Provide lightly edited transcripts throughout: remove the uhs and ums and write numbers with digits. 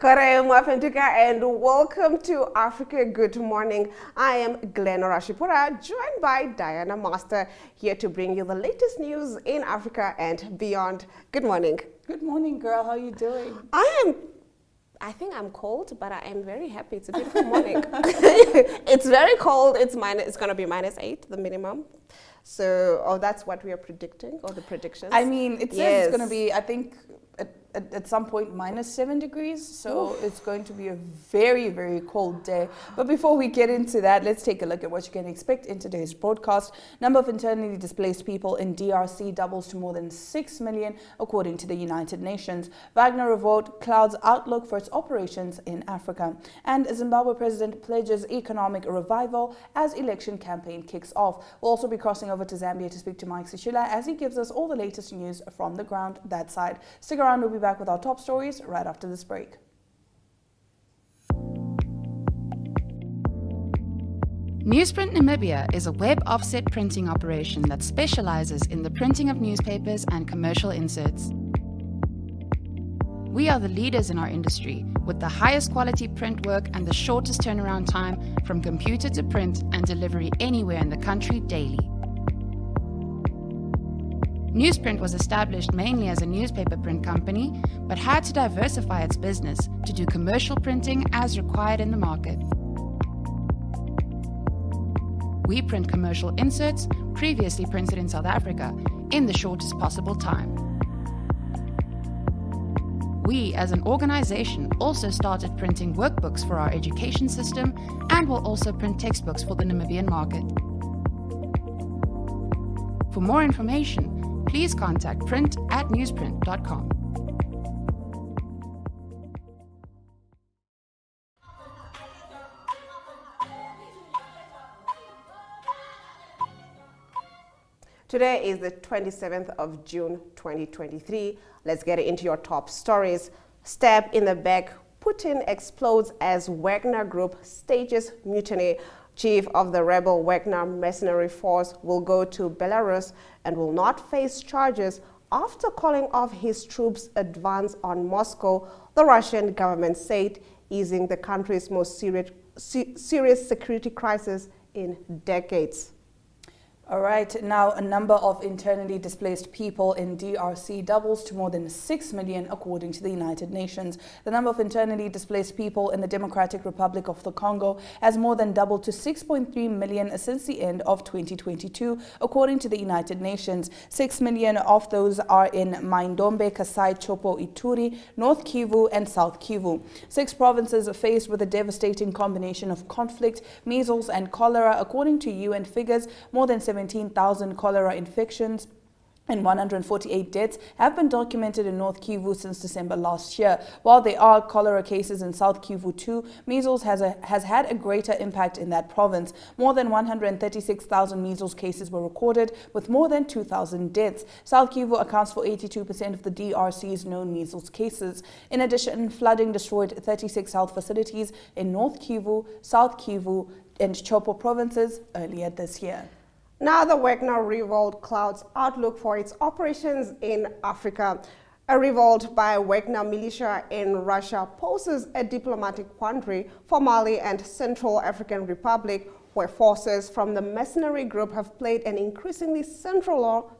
Kore Mwafentuka and welcome to Africa Good Morning. I am Glenn Rashipura, joined by Diana Master, here to bring you the latest news in Africa and beyond. Good morning. Good morning, girl. How are you doing? I think I'm cold, but I am very happy. It's a beautiful morning. It's very cold. It's going to be -8, the minimum. So, that's what we are predicting, or the predictions. I mean, it says it's going to be, I think, at some point -7 degrees, so it's going to be a very, very cold day. But before we get into that, let's take a look at what you can expect in today's broadcast. Number of internally displaced people in DRC doubles to more than 6 million, according to the United Nations. Wagner revolt clouds outlook for its operations in Africa. And Zimbabwe president pledges economic revival as election campaign kicks off. We'll also be crossing over to Zambia to speak to Mike Sishila as he gives us all the latest news from the ground that side. Stick around, we'll be back with our top stories right after this break. Newsprint Namibia is a web offset printing operation that specializes in the printing of newspapers and commercial inserts. We are the leaders in our industry, with the highest quality print work and the shortest turnaround time from computer to print and delivery anywhere in the country daily. Newsprint was established mainly as a newspaper print company, but had to diversify its business to do commercial printing as required in the market. We print commercial inserts previously printed in South Africa in the shortest possible time. We, as an organization, also started printing workbooks for our education system and will also print textbooks for the Namibian market. For more information, please contact print@newsprint.com. Today is the 27th of June, 2023. Let's get into your top stories. Stab in the back, Putin explodes as Wagner Group stages mutiny. Chief of the rebel Wagner mercenary force will go to Belarus and will not face charges after calling off his troops' advance on Moscow, the Russian government said, easing the country's most serious security crisis in decades. All right, now a number of internally displaced people in DRC doubles to more than 6 million, according to the United Nations. The number of internally displaced people in the Democratic Republic of the Congo has more than doubled to 6.3 million since the end of 2022, according to the United Nations. 6 million of those are in Maindombe, Kasai, Chopo, Ituri, North Kivu, and South Kivu. 6 provinces are faced with a devastating combination of conflict, measles, and cholera, according to UN figures. More than 17,000 cholera infections and 148 deaths have been documented in North Kivu since December last year. While there are cholera cases in South Kivu too, measles has had a greater impact in that province. More than 136,000 measles cases were recorded, with more than 2,000 deaths. South Kivu accounts for 82% of the DRC's known measles cases. In addition, flooding destroyed 36 health facilities in North Kivu, South Kivu, and Chopo provinces earlier this year. Now the Wagner revolt clouds outlook for its operations in Africa. A revolt by Wagner militia in Russia poses a diplomatic quandary for Mali and Central African Republic, where forces from the mercenary group have played an increasingly central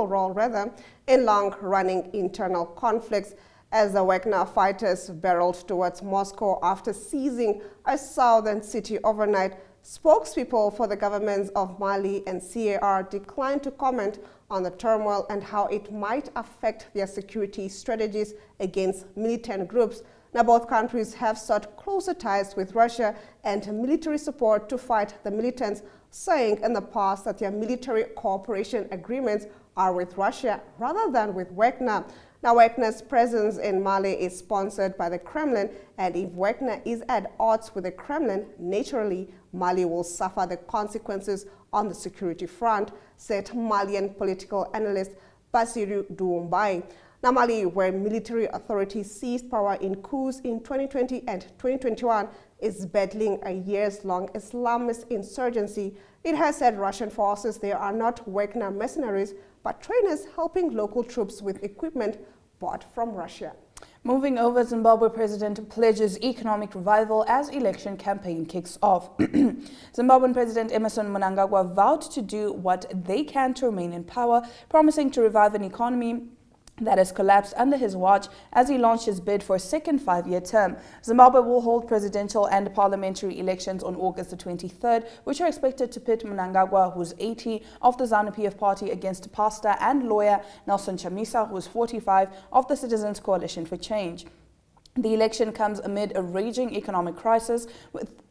role in long-running internal conflicts, as the Wagner fighters barreled towards Moscow after seizing a southern city overnight. Spokespeople for the governments of Mali and CAR declined to comment on the turmoil and how it might affect their security strategies against militant groups. Now, both countries have sought closer ties with Russia and military support to fight the militants, saying in the past that their military cooperation agreements are with Russia rather than with Wagner. Now, Wagner's presence in Mali is sponsored by the Kremlin, and if Wagner is at odds with the Kremlin, naturally, Mali will suffer the consequences on the security front, said Malian political analyst Bassirou Doumbouya. Now, Mali, where military authorities seized power in coups in 2020 and 2021, is battling a years-long Islamist insurgency. It has said Russian forces there are not Wagner mercenaries, but trainers helping local troops with equipment bought from Russia. Moving over, Zimbabwe president pledges economic revival as election campaign kicks off. Zimbabwean President Emmerson Mnangagwa vowed to do what they can to remain in power, promising to revive an economy that has collapsed under his watch as he launched his bid for a second five-year term. Zimbabwe will hold presidential and parliamentary elections on August the 23rd, which are expected to pit Mnangagwa, who's 80, of the ZANU-PF party against pastor and lawyer Nelson Chamisa, who is 45, of the Citizens Coalition for Change. The election comes amid a raging economic crisis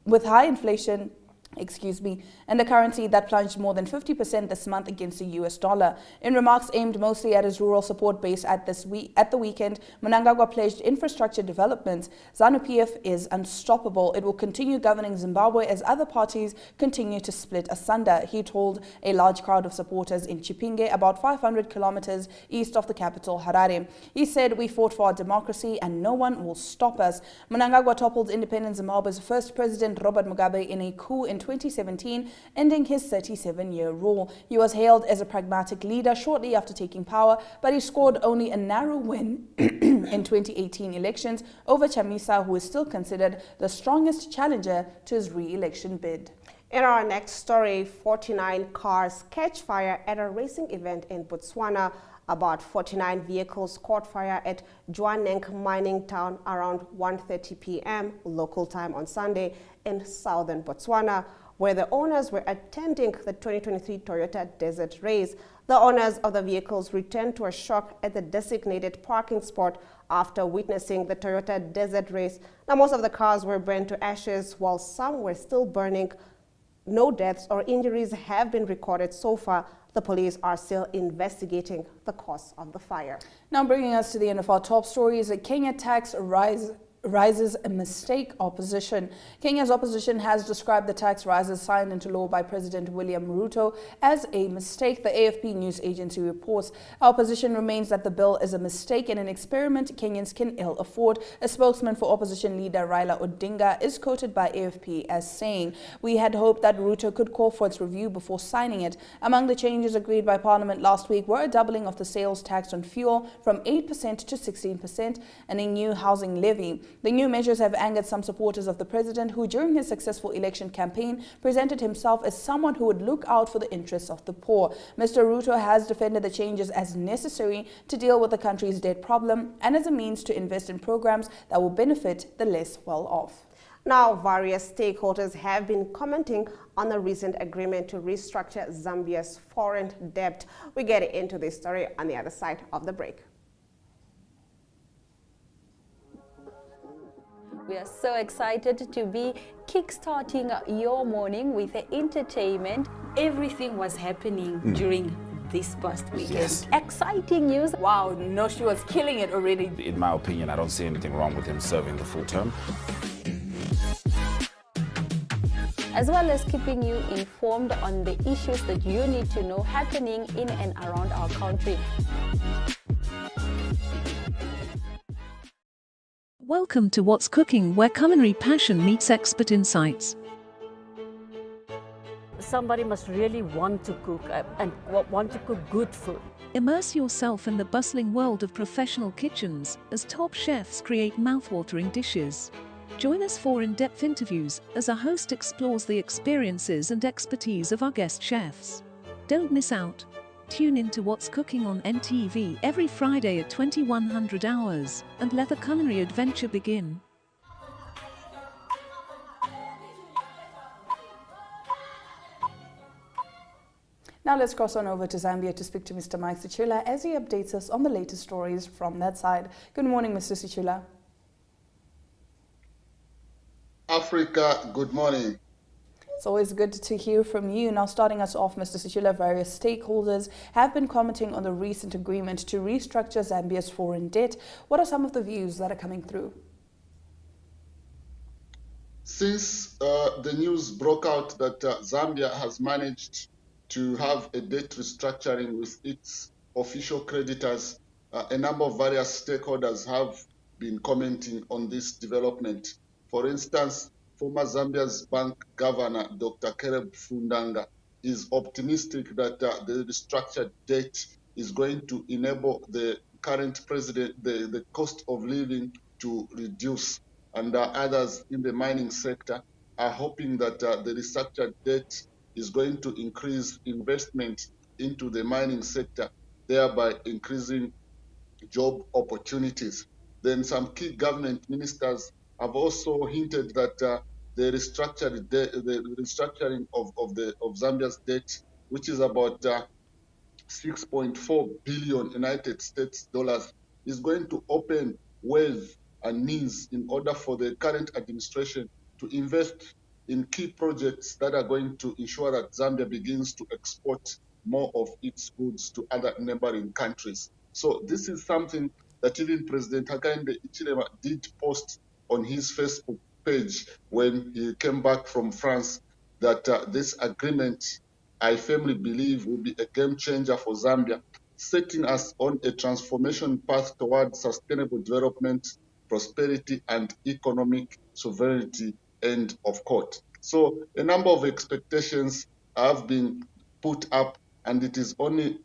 with high inflation, and a currency that plunged more than 50% this month against the US dollar. In remarks aimed mostly at his rural support base at the weekend, Mnangagwa pledged infrastructure developments. ZANU-PF is unstoppable. It will continue governing Zimbabwe as other parties continue to split asunder, he told a large crowd of supporters in Chipinge, about 500 kilometers east of the capital, Harare. He said, "We fought for our democracy and no one will stop us." Mnangagwa toppled independent Zimbabwe's first president, Robert Mugabe, in a coup in 2017, ending his 37-year rule. He was hailed as a pragmatic leader shortly after taking power, but he scored only a narrow win in 2018 elections over Chamisa, who is still considered the strongest challenger to his re-election bid. In our next story, 49 cars catch fire at a racing event in Botswana. About 49 vehicles caught fire at Jwaneng mining town around 1:30 p.m. local time on Sunday in southern Botswana, where the owners were attending the 2023 Toyota Desert Race. The owners of the vehicles returned to a shock at the designated parking spot after witnessing the Toyota Desert Race. Now, most of the cars were burned to ashes, while some were still burning. No deaths or injuries have been recorded so far. The police are still investigating the cause of the fire. Now bringing us to the end of our top stories, a Kenya tax rises a mistake opposition. Kenya's opposition has described the tax rises signed into law by President William Ruto as a mistake, the AFP news agency reports. Our opposition remains that the bill is a mistake and an experiment Kenyans can ill afford. A spokesman for opposition leader Raila Odinga is quoted by AFP as saying, "We had hoped that Ruto could call for its review before signing it." Among the changes agreed by Parliament last week were a doubling of the sales tax on fuel from 8% to 16% and a new housing levy. The new measures have angered some supporters of the president, who during his successful election campaign presented himself as someone who would look out for the interests of the poor. Mr. Ruto has defended the changes as necessary to deal with the country's debt problem and as a means to invest in programs that will benefit the less well-off. Now, various stakeholders have been commenting on the recent agreement to restructure Zambia's foreign debt. We get into this story on the other side of the break. We are so excited to be kickstarting your morning with entertainment. Everything was happening during this past weekend. Yes. Exciting news. Wow, no, she was killing it already. In my opinion, I don't see anything wrong with him serving the full term. As well as keeping you informed on the issues that you need to know happening in and around our country. Welcome to What's Cooking, where culinary passion meets expert insights. Somebody must really want to cook and want to cook good food. Immerse yourself in the bustling world of professional kitchens as top chefs create mouthwatering dishes. Join us for in-depth interviews as our host explores the experiences and expertise of our guest chefs. Don't miss out. Tune in to What's Cooking on NTV every Friday at 2100 hours and let the culinary adventure begin. Now let's cross on over to Zambia to speak to Mr. Mike Sichula as he updates us on the latest stories from that side. Good morning, Mr. Sichula. Africa, good morning. It's always good to hear from you. Now, starting us off, Mr. Sichula, various stakeholders have been commenting on the recent agreement to restructure Zambia's foreign debt. What are some of the views that are coming through? Since the news broke out that Zambia has managed to have a debt restructuring with its official creditors, a number of various stakeholders have been commenting on this development. For instance, former Zambia's bank governor, Dr. Caleb Fundanga, is optimistic that the restructured debt is going to enable the current president, the cost of living to reduce. And others in the mining sector are hoping that the restructured debt is going to increase investment into the mining sector, thereby increasing job opportunities. Then some key government ministers have also hinted that the restructuring of Zambia's debt, which is about 6.4 billion United States dollars, is going to open ways and means in order for the current administration to invest in key projects that are going to ensure that Zambia begins to export more of its goods to other neighboring countries. So this is something that even President Hakainde Hichilema did post on his Facebook page when he came back from France, that this agreement, I firmly believe, will be a game changer for Zambia, setting us on a transformation path towards sustainable development, prosperity, and economic sovereignty, end of quote. So a number of expectations have been put up, and it is only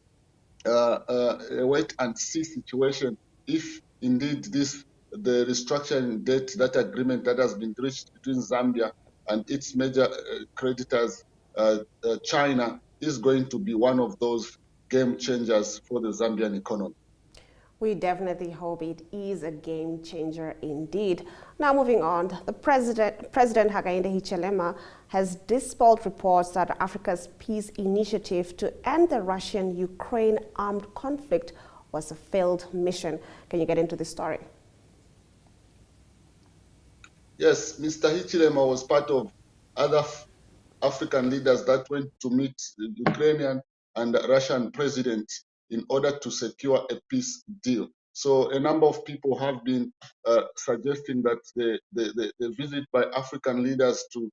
a wait and see situation if indeed the restructuring debt, that agreement that has been reached between Zambia and its major creditors, China, is going to be one of those game changers for the Zambian economy. We definitely hope it is a game changer indeed. Now moving on, the President Hakainde Hichilema has dispelled reports that Africa's peace initiative to end the Russian-Ukraine armed conflict was a failed mission. Can you get into this story? Yes, Mr. Hichilema was part of other African leaders that went to meet the Ukrainian and Russian president in order to secure a peace deal. So a number of people have been suggesting that the visit by African leaders to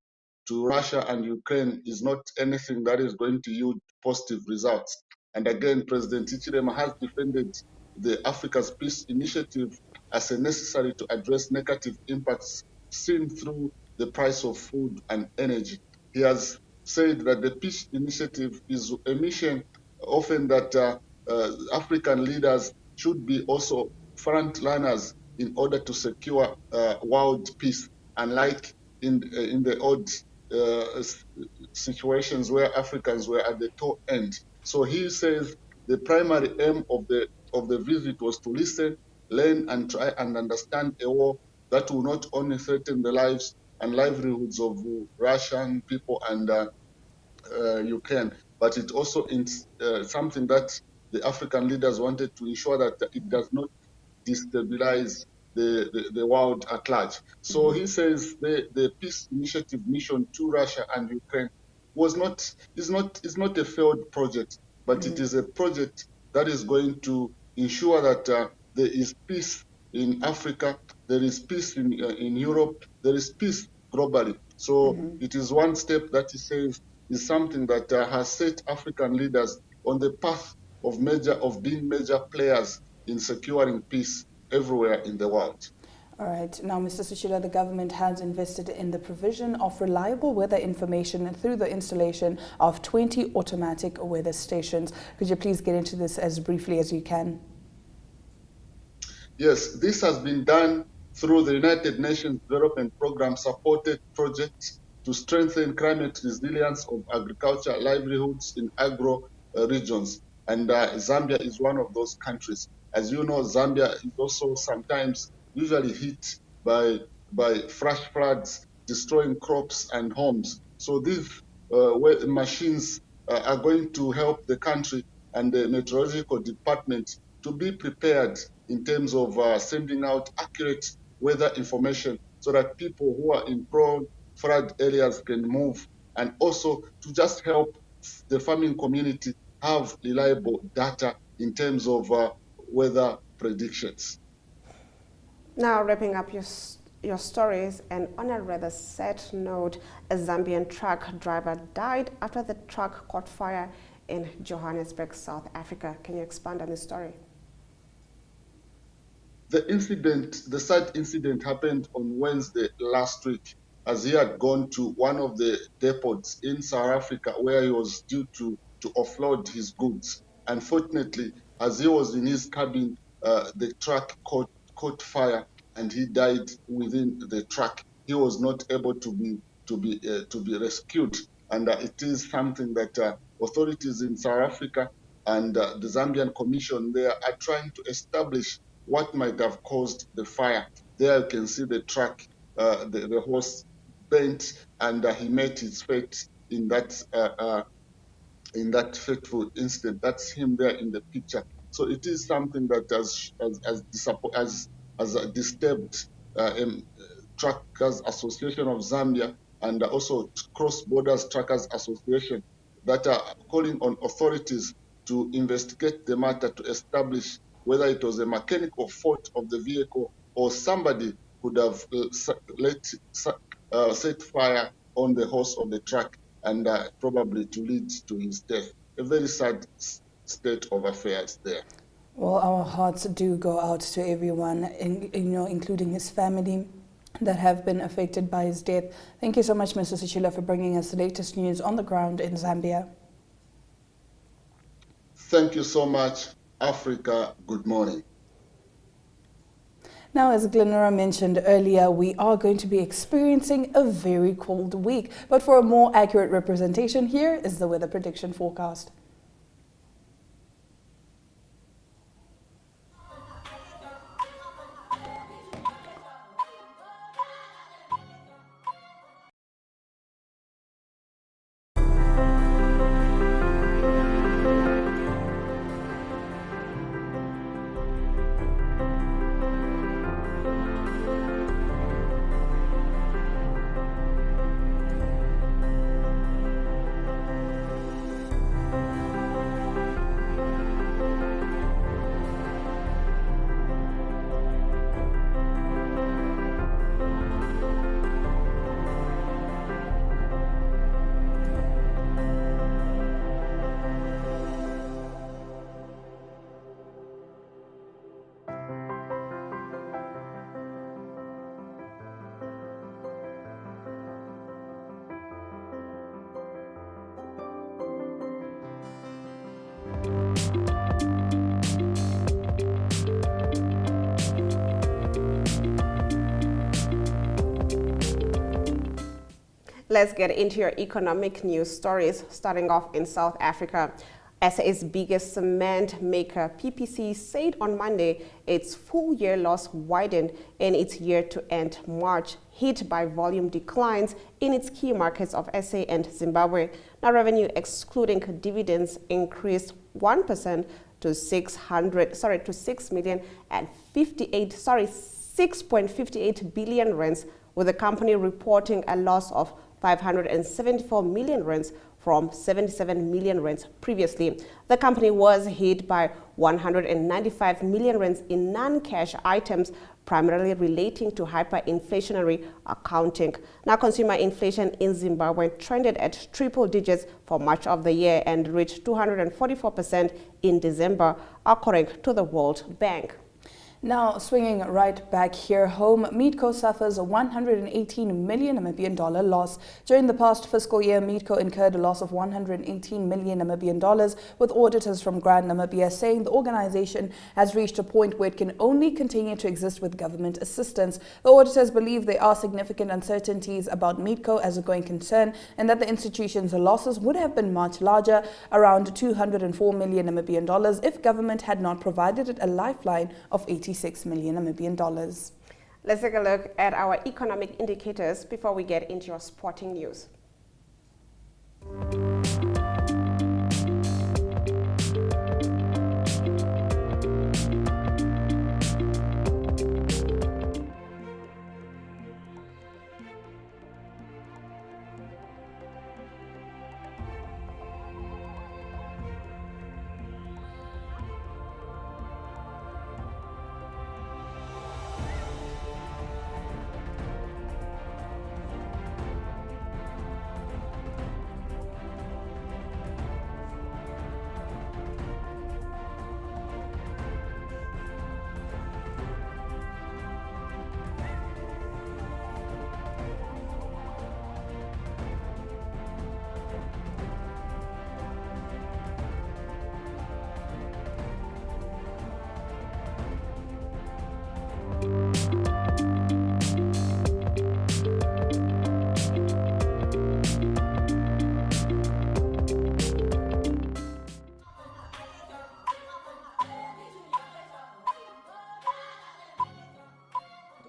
Russia and Ukraine is not anything that is going to yield positive results. And again, President Hichilema has defended the Africa's Peace Initiative as a necessary to address negative impacts seen through the price of food and energy. He has said that the peace initiative is a mission often that African leaders should be also frontrunners in order to secure world peace, unlike in the old situations where Africans were at the top end. So he says the primary aim of the visit was to listen, learn, and try and understand a war that will not only threaten the lives and livelihoods of Russian people and Ukraine, but it also is something that the African leaders wanted to ensure that it does not destabilize the world at large. So he says the peace initiative mission to Russia and Ukraine is not a failed project, but it is a project that is going to ensure that there is peace in Africa, there is peace in Europe, there is peace globally. So it is one step that he says is something that has set African leaders on the path of being major players in securing peace everywhere in the world. All right. Now, Mr. Suchila, the government has invested in the provision of reliable weather information through the installation of 20 automatic weather stations. Could you please get into this as briefly as you can? Yes, this has been done through the United Nations Development Programme supported projects to strengthen climate resilience of agriculture livelihoods in agro regions. And Zambia is one of those countries. As you know, Zambia is also sometimes usually hit by flash floods, destroying crops and homes. So these machines are going to help the country and the meteorological department to be prepared in terms of sending out accurate weather information so that people who are in prone flood areas can move, and also to just help the farming community have reliable data in terms of weather predictions. Now, wrapping up your stories, and on a rather sad note, a Zambian truck driver died after the truck caught fire in Johannesburg, South Africa. Can you expand on this story? The sad incident happened on Wednesday last week, as he had gone to one of the depots in South Africa where he was due to offload his goods. Unfortunately, as he was in his cabin, the truck caught fire and he died within the truck. He was not able to be rescued, and it is something that authorities in South Africa and the Zambian Commission there are trying to establish what might have caused the fire. There you can see the truck, the horse bent, and he met his fate in that fateful incident. That's him there in the picture. So it is something that has disturbed Truckers Association of Zambia and also Cross Borders Truckers Association that are calling on authorities to investigate the matter to establish whether it was a mechanical fault of the vehicle or somebody could have set fire on the horse of the truck and probably to lead to his death. A very sad state of affairs there. Well, our hearts do go out to everyone, including his family that have been affected by his death. Thank you so much, Mr. Sichila, for bringing us the latest news on the ground in Zambia. Thank you so much, Africa. Good morning. Now, as Glenora mentioned earlier, we are going to be experiencing a very cold week. But for a more accurate representation, here is the weather prediction forecast. Let's get into your economic news stories, starting off in South Africa. SA's biggest cement maker, PPC, said on Monday its full-year loss widened in its year-to-end March, hit by volume declines in its key markets of SA and Zimbabwe. Now, revenue excluding dividends increased 1% to 6.58 billion rands, with the company reporting a loss of 574 million rands from 77 million rands previously. The company was hit by 195 million rands in non-cash items, primarily relating to hyperinflationary accounting. Now, consumer inflation in Zimbabwe trended at triple digits for much of the year and reached 244% in December, according to the World Bank. Now, swinging right back here home, Meatco suffers a $118 million Namibian loss. During the past fiscal year, Meatco incurred a loss of $118 million Namibian, with auditors from Grand Namibia saying the organization has reached a point where it can only continue to exist with government assistance. The auditors believe there are significant uncertainties about Meatco as a going concern and that the institution's losses would have been much larger, around $204 million Namibian, if government had not provided it a lifeline of $86 million Namibian. Let's take a look at our economic indicators before we get into your sporting news.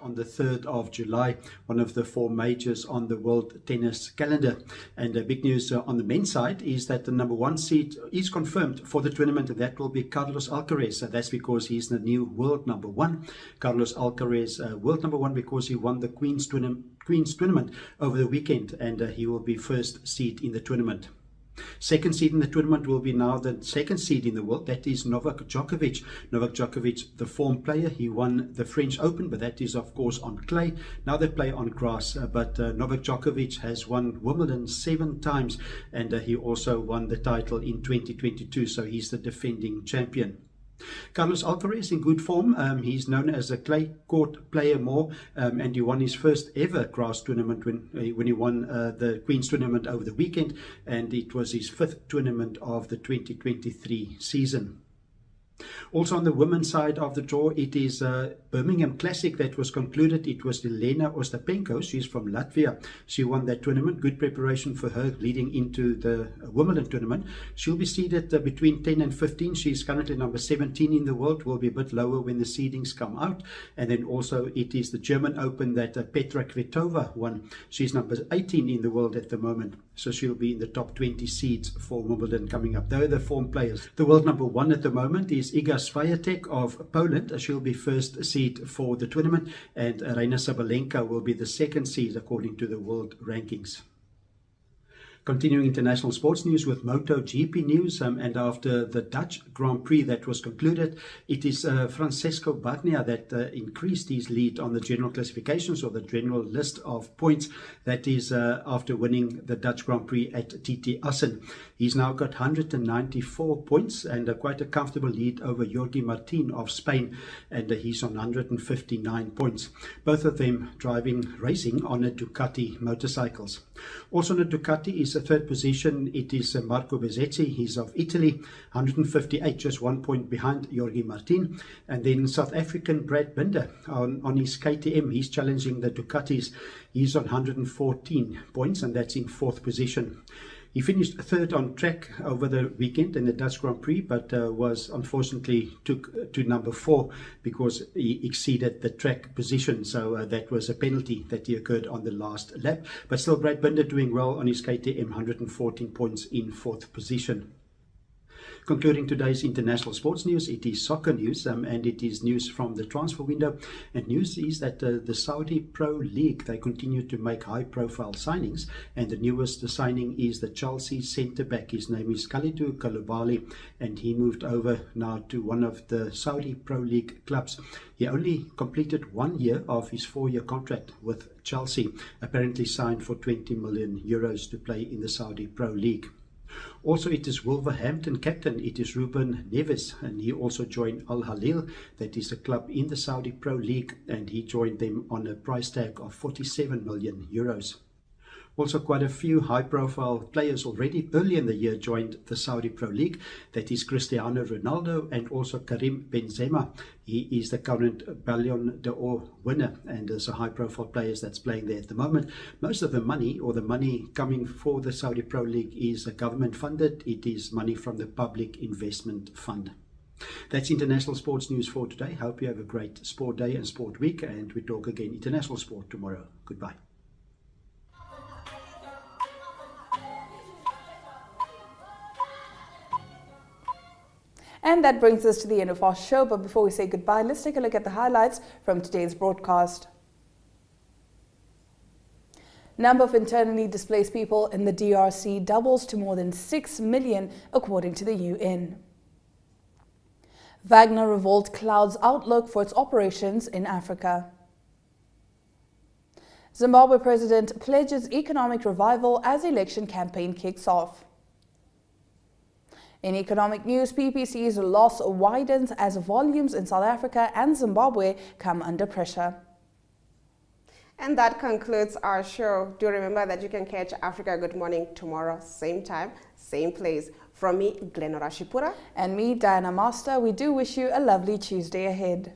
On the 3rd of July, one of the 4 majors on the world tennis calendar. And big news on the men's side is that the number 1 seed is confirmed for the tournament, and that will be Carlos Alcaraz. That's because he's the new world number 1. Carlos Alcaraz, world number 1, because he won the Queen's tournament over the weekend, and he will be first seed in the tournament. Second seed in the tournament will be now the second seed in the world. That is Novak Djokovic. Novak Djokovic, the former player, he won the French Open, but that is of course on clay. Now they play on grass. But Novak Djokovic has won Wimbledon 7 times, and he also won the title in 2022. So he's the defending champion. Carlos Alcaraz in good form. He's known as a clay court player more, and he won his first ever grass tournament when he won the Queen's tournament over the weekend, and it was his 5th tournament of the 2023 season. Also on the women's side of the draw, it is Birmingham Classic that was concluded. It was Elena Ostapenko. She's from Latvia. She won that tournament. Good preparation for her leading into the Wimbledon tournament. She'll be seeded between 10 and 15. She's currently number 17 in the world. Will be a bit lower when the seedings come out. And then also it is the German Open that Petra Kvitova won. She's number 18 in the world at the moment. So she'll be in the top 20 seeds for Wimbledon coming up. They're the form players. The world number 1 at the moment is Iga Swiatek of Poland. She'll be first seed for the tournament, and Aryna Sabalenka will be the second seed according to the world rankings. Continuing international sports news with MotoGP news, and after the Dutch Grand Prix that was concluded, it is Francesco Bagnaia that increased his lead on the general classifications, or the general list of points. That is after winning the Dutch Grand Prix at TT Assen. He's now got 194 points and quite a comfortable lead over Jorge Martin of Spain, and he's on 159 points. Both of them racing on a Ducati motorcycles. Also on a Ducati is a 3rd position. It is Marco Bezzecchi. He's of Italy, 158, just 1 point behind Jorge Martin. And then South African Brad Binder on his KTM. He's challenging the Ducatis. He's on 114 points, and that's in 4th position. He finished 3rd on track over the weekend in the Dutch Grand Prix, but was unfortunately took to number 4 because he exceeded the track position. So that was a penalty that occurred on the last lap. But still, Brad Binder doing well on his KTM, 114 points in 4th position. Concluding today's international sports news, it is soccer news, and it is news from the transfer window. And news is that the Saudi Pro League, they continue to make high-profile signings, and the newest signing is the Chelsea centre-back. His name is Kalidou Koulibaly, and he moved over now to one of the Saudi Pro League clubs. He only completed 1 year of his 4-year contract with Chelsea, apparently signed for 20 million euros to play in the Saudi Pro League. Also, it is Wolverhampton captain, it is Ruben Neves, and he also joined Al Hilal, that is a club in the Saudi Pro League, and he joined them on a price tag of 47 million euros. Also, quite a few high-profile players already early in the year joined the Saudi Pro League. That is Cristiano Ronaldo and also Karim Benzema. He is the current Ballon d'Or winner, and there's a high-profile players that's playing there at the moment. Most of the money, or the money coming for the Saudi Pro League, is government-funded. It is money from the Public Investment Fund. That's international sports news for today. Hope you have a great sport day and sport week, and we talk again international sport tomorrow. Goodbye. And that brings us to the end of our show. But before we say goodbye, let's take a look at the highlights from today's broadcast. Number of internally displaced people in the DRC doubles to more than 6 million, according to the UN. Wagner revolt clouds outlook for its operations in Africa. Zimbabwe president pledges economic revival as election campaign kicks off. In economic news, PPC's loss widens as volumes in South Africa and Zimbabwe come under pressure. And that concludes our show. Do remember that you can catch Africa Good Morning tomorrow, same time, same place. From me, Glenora Shipura. And me, Diana Master, we do wish you a lovely Tuesday ahead.